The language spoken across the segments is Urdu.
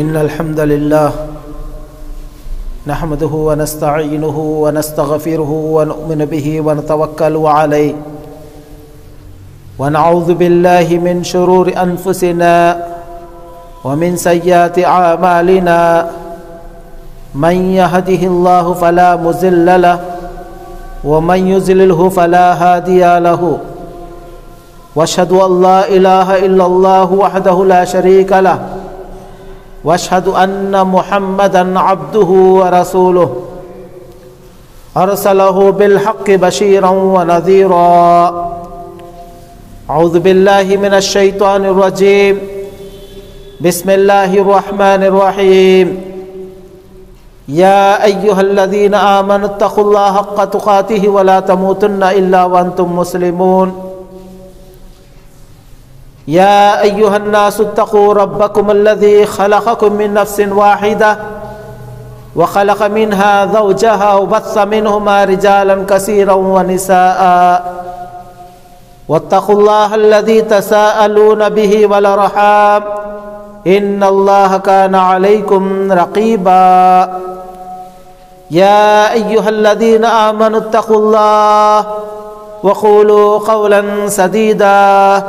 إن الحمد لله نحمده ونستعينه ونستغفره ونؤمن به ونتوكل عليه ونعوذ بالله من شرور أنفسنا ومن سيئات أعمالنا من يهده الله فلا مضل له ومن يضلله فلا هادي له واشهد أن لا إله إلا الله وحده لا شريك له واشهد أن محمدا عبده ورسوله أرسله بالحق بشيرا ونذيرا أعوذ بالله من الشيطان الرجيم بسم الله الرحمن الرحيم يا أيها الذين آمنوا اتقوا الله حق تقاته ولا تموتن إلا وأنتم مسلمون يا أيها الناس اتقوا ربكم الذي خلقكم من نفس واحدة وخلق منها زوجها وبث منهما رجالا كثيرا ونساء واتقوا الله الذي تساءلون به والأرحام إن الله كان عليكم رقيبا يا أيها الذين آمنوا اتقوا الله وقولوا قولا سديدا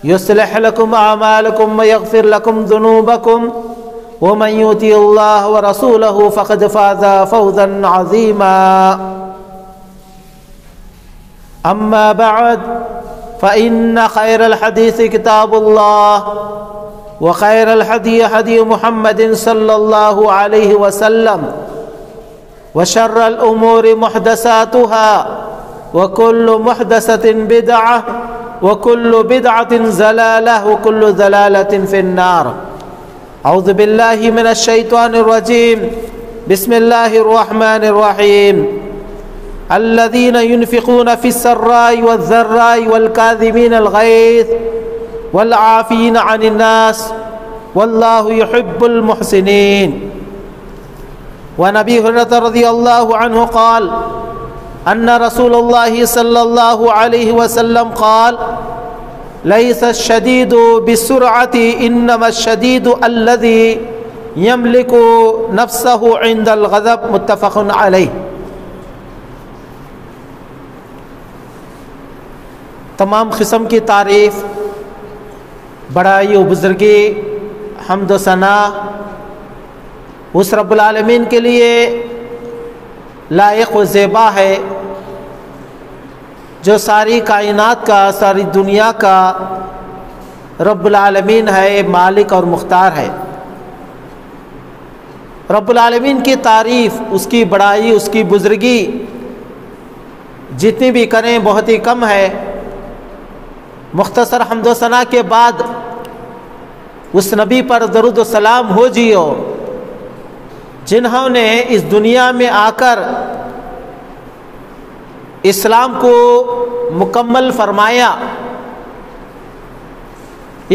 يصلح لكم أعمالكم ويغفر لكم ذنوبكم ومن يطع الله ورسوله فقد فاز فوزا عظيما أما بعد فإن خير الحديث كتاب الله وخير الهدي هدي محمد صلى الله عليه وسلم وشر الأمور محدثاتها وكل محدثة بدعة وكل بدعة ضلالة وكل ضلالة في النار أعوذ بالله من الشيطان الرجيم بسم الله الرحمن الرحيم الذين ينفقون في السراء والضراء والكاظمين الغيظ والعافين عن الناس والله يحب المحسنين وعن أبي هريرة رضي الله عنه قال أن رسول الله صلى الله عليه وسلم قال ليس الشديد بالسرعة إنما الشديد الذي يملك نفسه عند الغضب متفق عليه. تمام قسم کی تعریف، بڑائی و بزرگی، حمد و ثنا اس رب العالمین کے لیے لائق و زیبا ہے جو ساری کائنات کا، ساری دنیا کا رب العالمین ہے، مالک اور مختار ہے۔ رب العالمین کی تعریف، اس کی بڑائی، اس کی بزرگی جتنی بھی کریں بہت ہی کم ہے۔ مختصر حمد و ثنا کے بعد اس نبی پر درود و سلام ہو جیو جنہوں نے اس دنیا میں آ کر اسلام کو مکمل فرمایا،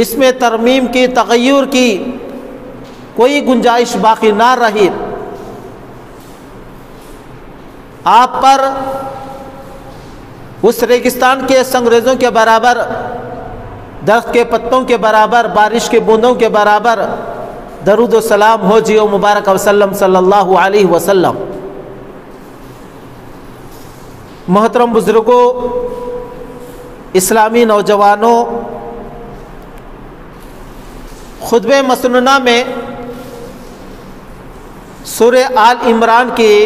اس میں ترمیم کی، تغیر کی کوئی گنجائش باقی نہ رہی۔ آپ پر اس ریگستان کے سنگریزوں کے برابر، درخت کے پتوں کے برابر، بارش کے بوندوں کے برابر درود و سلام ہو جیو مبارک وسلم صلی اللہ علیہ وسلم۔ محترم بزرگوں، اسلامی نوجوانوں، خطبہ مسنونہ میں سورہ آل عمران کی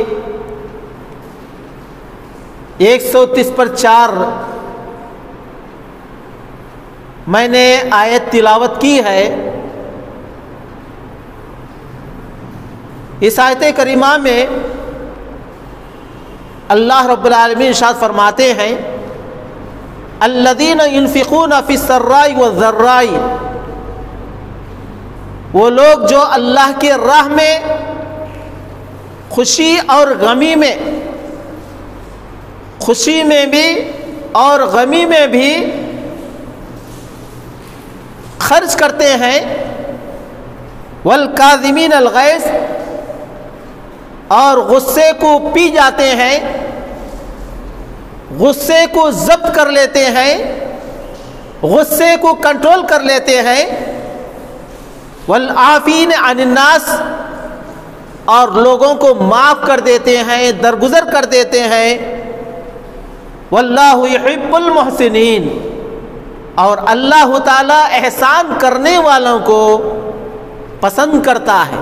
130 پر 4 میں نے آیت تلاوت کی ہے۔ اس آیت کریمہ میں اللہ رب العالمین ارشاد فرماتے ہیں الذین ينفقون فی السراء والضراء، وہ لوگ جو اللہ کے راہ میں خوشی اور غمی میں، خوشی میں بھی اور غمی میں بھی خرچ کرتے ہیں، والکاظمین الغیظ، اور غصے کو پی جاتے ہیں، غصے کو ضبط کر لیتے ہیں، غصے کو کنٹرول کر لیتے ہیں، والعافین عن الناس، اور لوگوں کو معاف کر دیتے ہیں، درگزر کر دیتے ہیں۔ واللہ یحب المحسنین، اور اللہ تعالی احسان کرنے والوں کو پسند کرتا ہے۔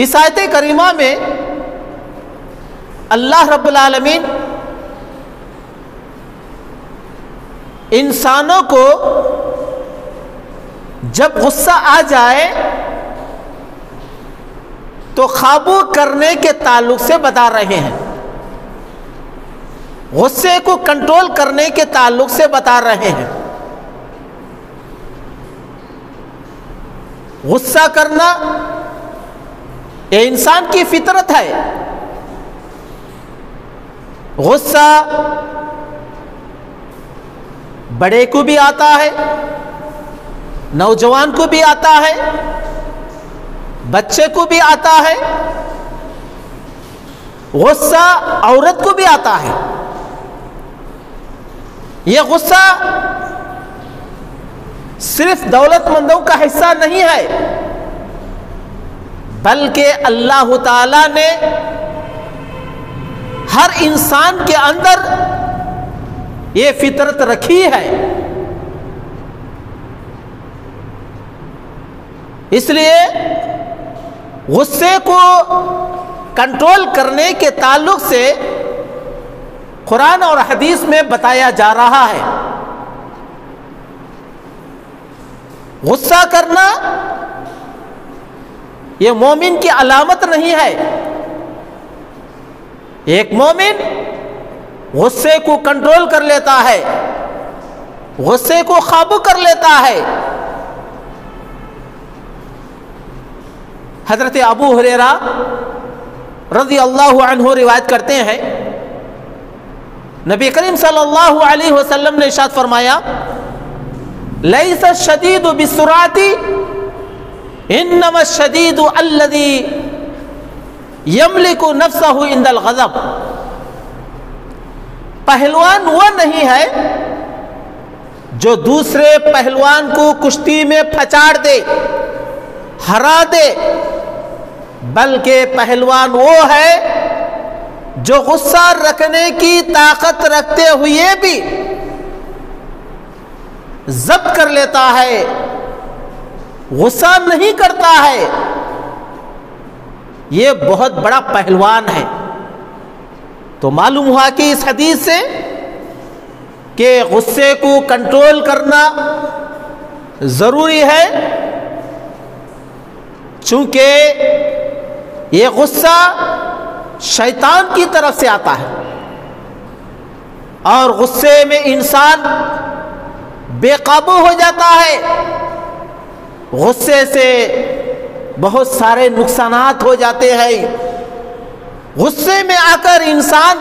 اس آیت کریمہ میں اللہ رب العالمین انسانوں کو جب غصہ آ جائے تو قابو کرنے کے تعلق سے بتا رہے ہیں، غصے کو کنٹرول کرنے کے تعلق سے بتا رہے ہیں۔ غصہ کرنا یہ انسان کی فطرت ہے۔ غصہ بڑے کو بھی آتا ہے، نوجوان کو بھی آتا ہے، بچے کو بھی آتا ہے، غصہ عورت کو بھی آتا ہے۔ یہ غصہ صرف دولت مندوں کا حصہ نہیں ہے، بلکہ اللہ تعالی نے ہر انسان کے اندر یہ فطرت رکھی ہے۔ اس لیے غصے کو کنٹرول کرنے کے تعلق سے قرآن اور حدیث میں بتایا جا رہا ہے۔ غصہ کرنا یہ مومن کی علامت نہیں ہے۔ ایک مومن غصے کو کنٹرول کر لیتا ہے، غصے کو قابو کر لیتا ہے۔ حضرت ابو ہریرہ رضی اللہ عنہ روایت کرتے ہیں، نبی کریم صلی اللہ علیہ وسلم نے ارشاد فرمایا، لیس الشدید بالسرعۃ انما الشدید الذی یملک نفسہ عند الغضب۔ پہلوان وہ نہیں ہے جو دوسرے پہلوان کو کشتی میں پھچاڑ دے، ہرا دے، بلکہ پہلوان وہ ہے جو غصہ رکھنے کی طاقت رکھتے ہوئے بھی ضبط کر لیتا ہے، غصہ نہیں کرتا ہے۔ یہ بہت بڑا پہلوان ہے۔ تو معلوم ہوا کہ اس حدیث سے کہ غصے کو کنٹرول کرنا ضروری ہے، چونکہ یہ غصہ شیطان کی طرف سے آتا ہے، اور غصے میں انسان بے قابو ہو جاتا ہے۔ غصے سے بہت سارے نقصانات ہو جاتے ہیں۔ غصے میں آ کر انسان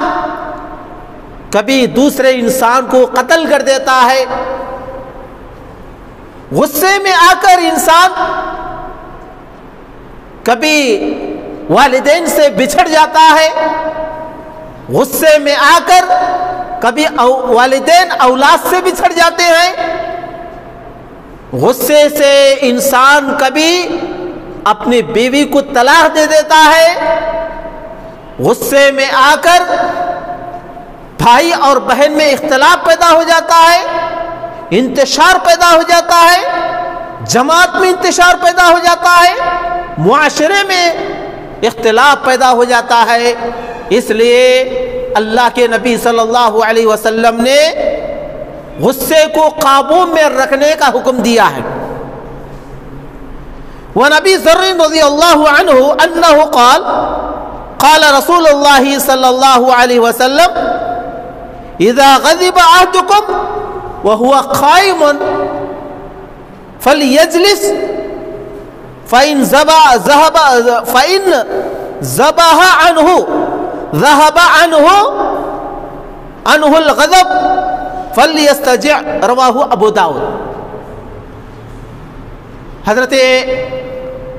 کبھی دوسرے انسان کو قتل کر دیتا ہے، غصے میں آ کر انسان کبھی والدین سے بچھڑ جاتا ہے، غصے میں آ کر کبھی والدین اولاد سے بچھڑ جاتے ہیں، غصے سے انسان کبھی اپنی بیوی کو طلاق دے دیتا ہے، غصے میں آ کر بھائی اور بہن میں اختلاف پیدا ہو جاتا ہے، انتشار پیدا ہو جاتا ہے، جماعت میں انتشار پیدا ہو جاتا ہے، معاشرے میں اختلاف پیدا ہو جاتا ہے۔ اس لیے اللہ کے نبی صلی اللہ علیہ وسلم نے غصے کو قابو میں رکھنے کا حکم دیا ہے۔ وَنَبِي ذَرٍّ رضی اللہ عنہ انہ قال قال رسول اللہ صلی اللہ علیہ وسلم اذا غضب احدکم وهو قائم فلیجلس فإن ذبح ذهب عنه الغضب فلیستجع، رواہ ابو داؤد۔ حضرت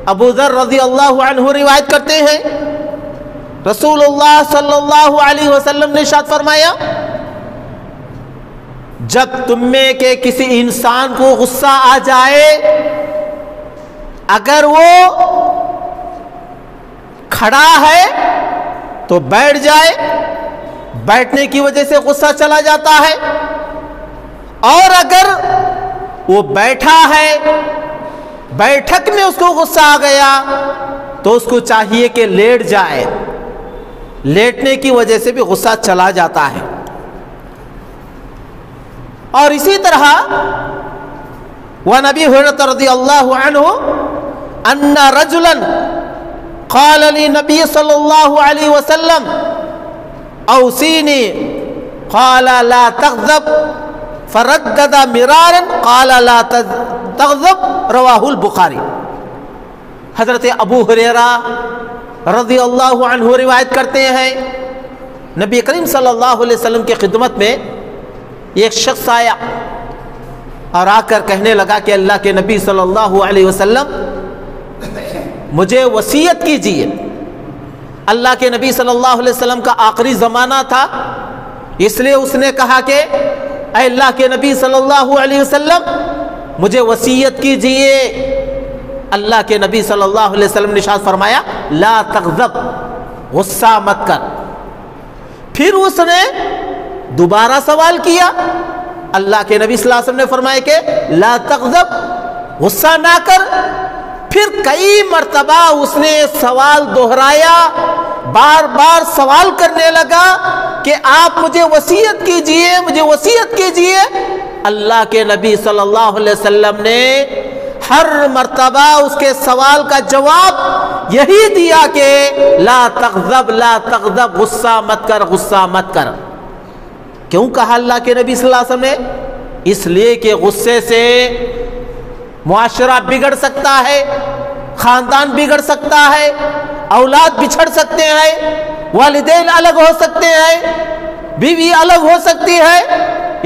ابو ذر رضی اللہ عنہ روایت کرتے ہیں، رسول اللہ صلی اللہ علیہ وسلم نے ارشاد فرمایا، جب تم میں کے کسی انسان کو غصہ آ جائے، اگر وہ کھڑا ہے تو بیٹھ جائے، بیٹھنے کی وجہ سے غصہ چلا جاتا ہے، اور اگر وہ بیٹھا ہے، بیٹھک میں اس کو غصہ آ گیا تو اس کو چاہیے کہ لیٹ جائے، لیٹنے کی وجہ سے بھی غصہ چلا جاتا ہے۔ اور اسی طرح وعن ابی ہریرہ رضی اللہ عنہ ان رجلا قال للنبي صلی اللہ علیہ وسلم اوصینی قال لا تغضب فردد مرارا قال لا تغضب رواہ البخاری۔ حضرت ابو ہریرہ رضی اللہ عنہ روایت کرتے ہیں، نبی کریم صلی اللہ علیہ وسلم کی خدمت میں ایک شخص آیا اور آ کر کہنے لگا کہ اللہ کے نبی صلی اللہ علیہ وسلم مجھے وصیت کیجیے۔ اللہ کے نبی صلی اللہ علیہ وسلم کا آخری زمانہ تھا، اس لیے اس نے کہا کہ اے اللہ کے نبی صلی اللہ علیہ وسلم مجھے وصیت کیجیے۔ اللہ کے نبی صلی اللہ علیہ وسلم نے ارشاد فرمایا لا تغضب، غصہ مت کر۔ پھر اس نے دوبارہ سوال کیا، اللہ کے نبی صلی اللہ علیہ وسلم نے فرمایا کہ لا تغضب، غصہ نہ کر۔ پھر کئی مرتبہ اس نے سوال دہرایا، بار بار سوال کرنے لگا کہ آپ مجھے وصیت کیجئے، مجھے وصیت کیجئے۔ اللہ کے نبی صلی اللہ علیہ وسلم نے ہر مرتبہ اس کے سوال کا جواب یہی دیا کہ لا تغضب، لا تغضب، غصہ مت کر، غصہ مت کر۔ کیوں کہا اللہ کے نبی صلی اللہ علیہ وسلم نے؟ اس لیے کہ غصے سے معاشرہ بگڑ سکتا ہے، خاندان بگڑ سکتا ہے، اولاد بچھڑ سکتے ہیں، والدین الگ ہو سکتے ہیں، بیوی الگ ہو سکتی ہے۔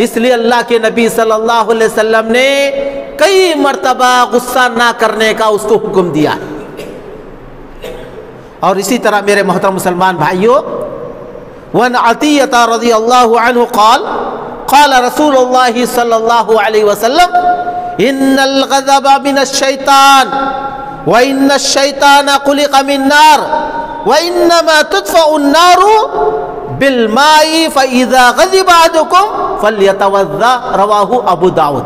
اس لیے اللہ کے نبی صلی اللہ علیہ وسلم نے کئی مرتبہ غصہ نہ کرنے کا اس کو حکم دیا۔ اور اسی طرح میرے محترم مسلمان بھائیوں، وعن عطیہ رضی اللہ عنہ قال قال رسول اللہ صلی اللہ علیہ وسلم ان الغضب من الشیطان وان الشیطان خلق من نار وانما تطفأ النار بالماء فاذا غضب احدكم فليتوضأ رواہ ابو داؤد۔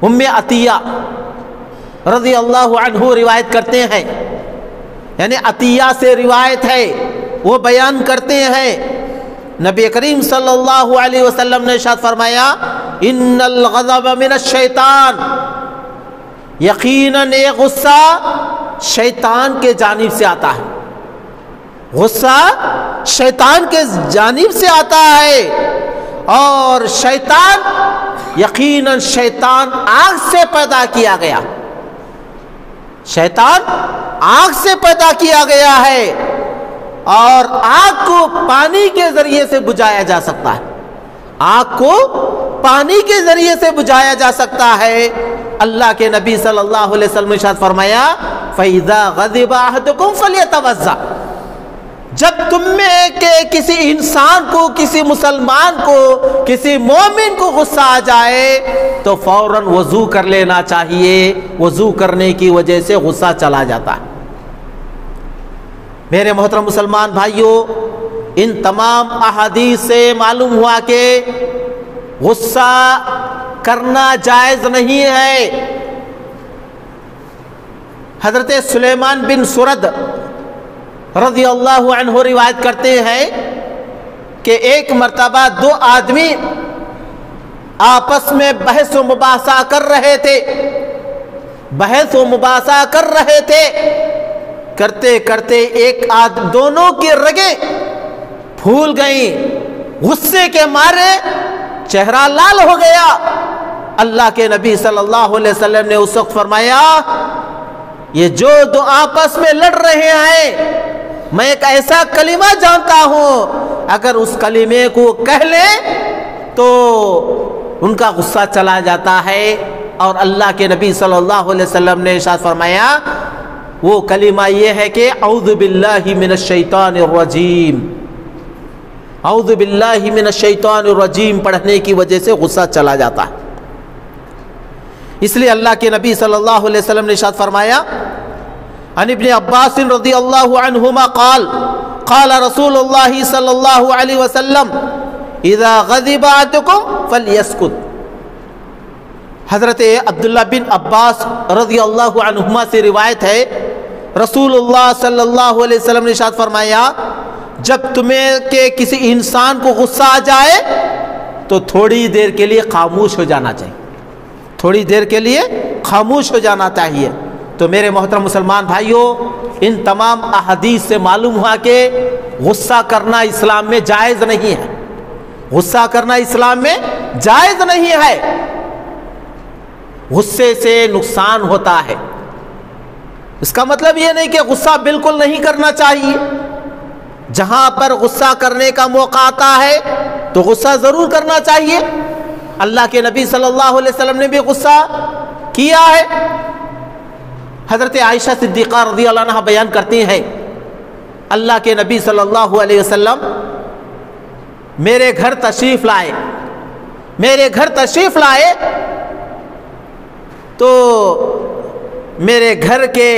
ام عطیہ رضی اللہ عنہ روایت کرتے ہیں، یعنی عطیہ سے روایت ہے، وہ بیان کرتے ہیں نبی کریم صلی اللہ علیہ وسلم نے ارشاد فرمایا ان الغضب من الشیطان، یقیناً یہ غصہ شیطان کے جانب سے آتا ہے، غصہ شیطان کے جانب سے آتا ہے، اور شیطان یقیناً شیطان آگ سے پیدا کیا گیا، شیطان آگ سے پیدا کیا گیا ہے، اور آگ کو پانی کے ذریعے سے بجھایا جا سکتا ہے، آگ کو پانی کے ذریعے سے بجھایا جا سکتا ہے۔ اللہ کے نبی صلی اللہ علیہ وسلم نے ارشاد فرمایا فَإِذَا غَضِبَ أَحَدُكُمْ فَلْيَتَوَضَّأْ، جب تم میں کے کسی انسان کو، کسی مسلمان کو، کسی مومن کو غصہ آ جائے تو فوراً وضو کر لینا چاہیے، وضو کرنے کی وجہ سے غصہ چلا جاتا ہے۔ میرے محترم مسلمان بھائیوں، ان تمام احادیث سے معلوم ہوا کہ غصہ کرنا جائز نہیں ہے۔ حضرت سلیمان بن سرد رضی اللہ عنہ روایت کرتے ہیں کہ ایک مرتبہ دو آدمی آپس میں بحث و مباحثہ کر رہے تھے، بحث و مباحثہ کر رہے تھے، کرتے کرتے دونوں کی رگیں پھول گئیں، غصے کے مارے چہرہ لال ہو گیا۔ اللہ کے نبی صلی اللہ علیہ وسلم نے اس وقت فرمایا یہ جو دو آپس میں لڑ رہے ہیں، میں ایک ایسا کلمہ جانتا ہوں اگر اس کلمے کو کہہ لیں تو ان کا غصہ چلا جاتا ہے۔ اور اللہ کے نبی صلی اللہ علیہ وسلم نے ارشاد فرمایا وہ کلمہ یہ ہے کہ اعوذ باللہ من الشیطان الرجیم، اعوذ باللہ من الشیطان الرجیم پڑھنے کی وجہ سے غصہ چلا جاتا ہے۔ اس لیے اللہ کے نبی صلی اللہ علیہ وسلم نے ارشاد فرمایا، عن ابن عباس رضی اللہ عنہما قال قال رسول اللہ صلی اللہ علیہ وسلم اذا غضب احدکم فلیسکت۔ حضرت عبداللہ بن عباس رضی اللہ عنہما سے روایت ہے، رسول اللہ صلی اللہ علیہ وسلم نے ارشاد فرمایا، جب تمہیں کہ کسی انسان کو غصہ آ جائے تو تھوڑی دیر کے لیے خاموش ہو جانا چاہیے، تھوڑی دیر کے لیے خاموش ہو جانا چاہیے۔ تو میرے محترم مسلمان بھائیوں، ان تمام احادیث سے معلوم ہوا کہ غصہ کرنا اسلام میں جائز نہیں ہے، غصہ کرنا اسلام میں جائز نہیں ہے، غصے سے نقصان ہوتا ہے۔ اس کا مطلب یہ نہیں کہ غصہ بالکل نہیں کرنا چاہیے، جہاں پر غصہ کرنے کا موقع آتا ہے تو غصہ ضرور کرنا چاہیے۔ اللہ کے نبی صلی اللہ علیہ وسلم نے بھی غصہ کیا ہے۔ حضرت عائشہ صدیقہ رضی اللہ عنہ بیان کرتی ہیں، اللہ کے نبی صلی اللہ علیہ وسلم میرے گھر تشریف لائے، میرے گھر تشریف لائے تو میرے گھر کے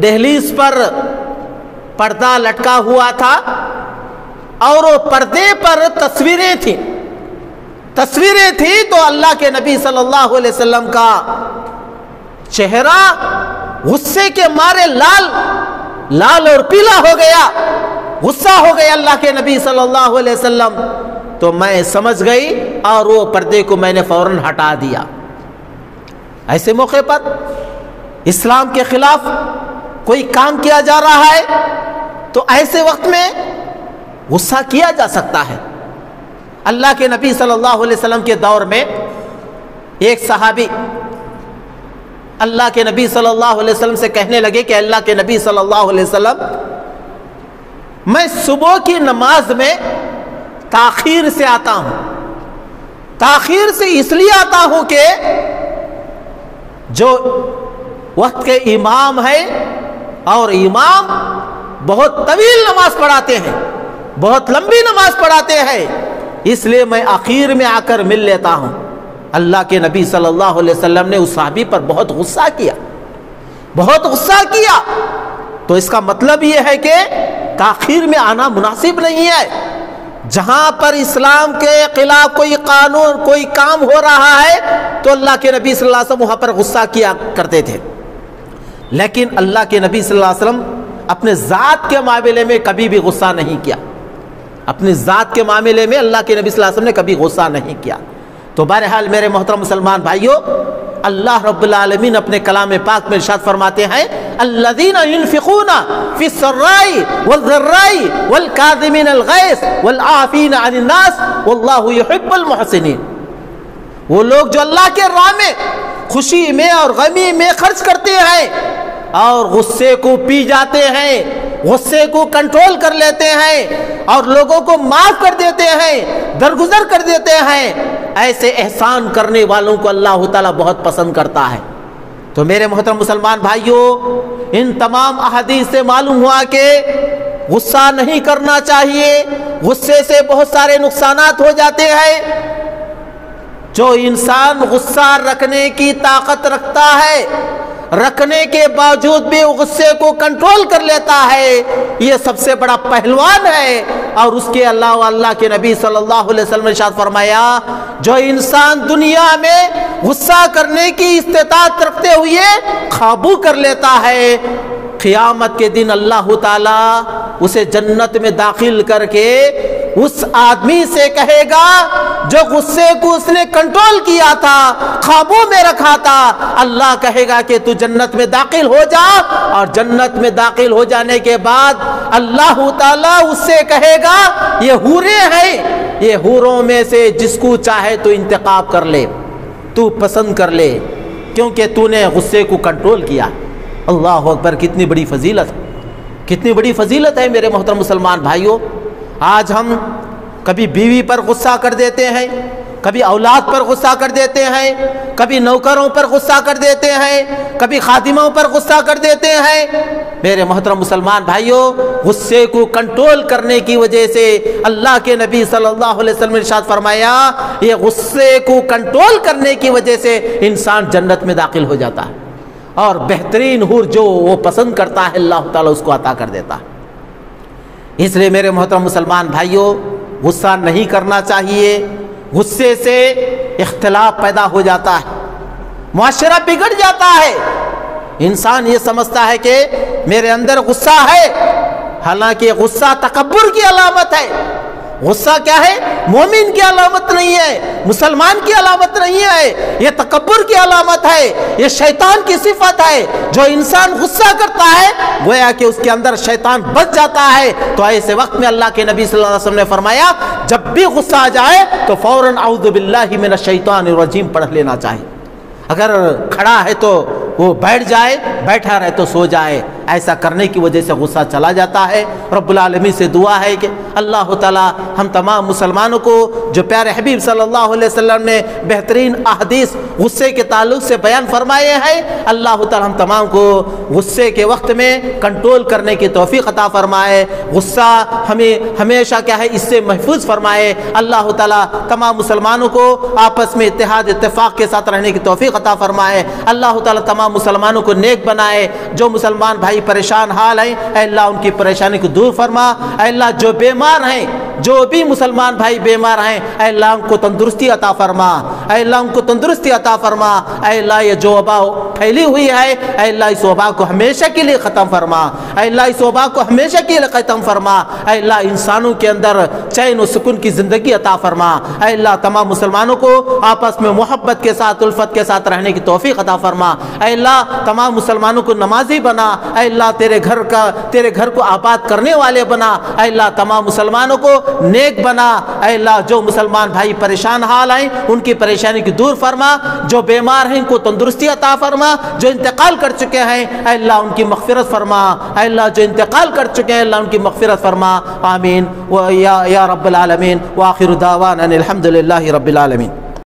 دہلیز پر پردہ لٹکا ہوا تھا اور وہ پردے پر تصویریں تھیں تو اللہ کے نبی صلی اللہ علیہ وسلم کا چہرہ غصے کے مارے لال اور پیلا ہو گیا، غصہ ہو گیا اللہ کے نبی صلی اللہ علیہ وسلم۔ تو میں سمجھ گئی اور وہ پردے کو میں نے فوراً ہٹا دیا۔ ایسے موقع پر اسلام کے خلاف کوئی کام کیا جا رہا ہے تو ایسے وقت میں غصہ کیا جا سکتا ہے۔ اللہ کے نبی صلی اللہ علیہ وسلم کے دور میں ایک صحابی اللہ کے نبی صلی اللہ علیہ وسلم سے کہنے لگے کہ اللہ کے نبی صلی اللہ علیہ وسلم، میں صبح کی نماز میں تاخیر سے آتا ہوں، تاخیر سے اس لیے آتا ہوں کہ جو وقت کے امام ہے اور امام بہت طویل نماز پڑھاتے ہیں، بہت لمبی نماز پڑھاتے ہیں، اس لیے میں آخر میں آ کر مل لیتا ہوں۔ اللہ کے نبی صلی اللہ علیہ وسلم نے اس صحابی پر بہت غصہ کیا، بہت غصہ کیا۔ تو اس کا مطلب یہ ہے کہ تاخیر میں آنا مناسب نہیں ہے۔ جہاں پر اسلام کے خلاف کوئی قانون، کوئی کام ہو رہا ہے تو اللہ کے نبی صلی اللہ علیہ وسلم وہاں پر غصہ کیا کرتے تھے، لیکن اللہ کے نبی صلی اللہ علیہ وسلم اپنے ذات کے معاملے میں کبھی بھی غصہ نہیں کیا، اپنے ذات کے معاملے میں اللہ کے نبی صلی اللہ علیہ وسلم نے کبھی غصہ نہیں کیا۔ تو بہرحال میرے محترم مسلمان بھائیوں، اللہ رب العالمین اپنے کلام پاک میں ارشاد فرماتے ہیں، الذین ينفقون فی السراء والضراء والکاظمین الغیظ والعافین عن الناس واللہ یحب المحسنین۔ وہ لوگ جو اللہ کے راہ میں خوشی میں اور غمی میں خرچ کرتے ہیں اور غصے کو پی جاتے ہیں، غصے کو کنٹرول کر لیتے ہیں اور لوگوں کو معاف کر دیتے ہیں، درگزر کر دیتے ہیں، ایسے احسان کرنے والوں کو اللہ تعالیٰ بہت پسند کرتا ہے۔ تو میرے محترم مسلمان بھائیوں، ان تمام احادیث سے معلوم ہوا کہ غصہ نہیں کرنا چاہیے، غصے سے بہت سارے نقصانات ہو جاتے ہیں۔ جو انسان غصہ رکھنے کی طاقت رکھتا ہے، رکھنے کے باوجود بھی غصے کو کنٹرول کر لیتا ہے، یہ سب سے بڑا پہلوان ہے۔ اور اس کے علاوہ اللہ کے نبی صلی اللہ علیہ وسلم نے ارشاد فرمایا، جو انسان دنیا میں غصہ کرنے کی استطاعت رکھتے ہوئے قابو کر لیتا ہے، قیامت کے دن اللہ تعالیٰ اسے جنت میں داخل کر کے اس آدمی سے کہے گا جو غصے کو اس نے کنٹرول کیا تھا، قابو میں رکھا تھا، اللہ کہے گا کہ تو جنت میں داخل ہو جا۔ اور جنت میں داخل ہو جانے کے بعد اللہ تعالیٰ اس سے کہے گا، یہ حوریں ہیں، یہ حوروں میں سے جس کو چاہے تو انتخاب کر لے، تو پسند کر لے، کیونکہ تو نے غصے کو کنٹرول کیا۔ اللہ اکبر، کتنی بڑی فضیلت، کتنی بڑی فضیلت ہے میرے محترم مسلمان بھائیوں۔ آج ہم کبھی بیوی پر غصہ کر دیتے ہیں، کبھی اولاد پر غصہ کر دیتے ہیں، کبھی نوکروں پر غصہ کر دیتے ہیں، کبھی خادموں پر غصہ کر دیتے ہیں۔ میرے محترم مسلمان بھائیوں، غصے کو کنٹرول کرنے کی وجہ سے اللہ کے نبی صلی اللہ علیہ وسلم نے ارشاد فرمایا، یہ غصے کو کنٹرول کرنے کی وجہ سے انسان جنت میں داخل ہو جاتا ہے، اور بہترین حور جو وہ پسند کرتا ہے اللہ تعالیٰ اس کو عطا کر دیتا ہے۔ اس لیے میرے محترم مسلمان بھائیوں، غصہ نہیں کرنا چاہیے۔ غصے سے اختلاف پیدا ہو جاتا ہے، معاشرہ بگڑ جاتا ہے۔ انسان یہ سمجھتا ہے کہ میرے اندر غصہ ہے، حالانکہ غصہ تکبر کی علامت ہے۔ غصہ کیا ہے؟ مومن کی علامت نہیں ہے، مسلمان کی علامت نہیں ہے، یہ تکبر کی علامت ہے، یہ شیطان کی صفت ہے۔ جو انسان غصہ کرتا ہے گویا کہ اس کے اندر شیطان بچ جاتا ہے۔ تو ایسے وقت میں اللہ کے نبی صلی اللہ علیہ وسلم نے فرمایا، جب بھی غصہ آ جائے تو فوراً اعوذ باللہ من الشیطان الرجیم پڑھ لینا چاہیے۔ اگر کھڑا ہے تو وہ بیٹھ جائے، بیٹھا رہے تو سو جائے۔ ایسا کرنے کی وجہ سے غصہ چلا جاتا ہے۔ رب العالمین سے دعا ہے کہ اللہ تعالی ہم تمام مسلمانوں کو جو پیارے حبیب صلی اللہ علیہ وسلم نے بہترین احادیث غصے کے تعلق سے بیان فرمائے ہیں، اللہ تعالی ہم تمام کو غصے کے وقت میں کنٹرول کرنے کی توفیق عطا فرمائے۔ غصہ ہمیں ہمیشہ کیا ہے اس سے محفوظ فرمائے۔ اللہ تعالی تمام مسلمانوں کو آپس میں اتحاد اتفاق کے ساتھ رہنے کی توفیق عطا فرمائے۔ اللہ تعالی تمام مسلمانوں کو نیک بنائے۔ جو مسلمان بھائی پریشان حال ہیں اے اللہ ان کی پریشانی کو دور فرما۔ اے اللہ جو بیمار ہیں، جو بھی مسلمان بھائی بیمار ہیں، اے اللہ ان کو تندرستی عطا فرما۔ اے اللہ ان کو تندرستی عطا فرما۔ اے اللہ یہ جو وبا پھیلی ہوئی ہے اے اللہ اس وبا کو ہمیشہ کے لیے ختم فرما۔ اے اللہ اس وبا کو ہمیشہ کے لیے ختم فرما۔ اے اللہ انسانوں کے اندر چین و سکون کی زندگی عطا فرما۔ اے اللہ تمام مسلمانوں کو آپس میں محبت کے ساتھ الفت کے ساتھ رہنے کی توفیق عطا فرما۔ اے اللہ تمام مسلمانوں کو نمازی بنا۔ اے اللہ تیرے گھر کو آباد کرنے والے بنا۔ اے اللہ تمام مسلمانوں کو نیک بنا۔ اے اللہ جو مسلمان بھائی پریشان حال ہیں ان کی پریشانی کو دور فرما۔ جو بیمار ہیں ان کو تندرستی عطا فرما۔ جو انتقال کر چکے ہیں اے اللہ ان کی مغفرت فرما۔ اے اللہ جو انتقال کر چکے ہیں اللہ ان کی مغفرت فرما۔ آمین یا رب العالمین۔ وآخر دعوانا الحمد للہ رب العالمین۔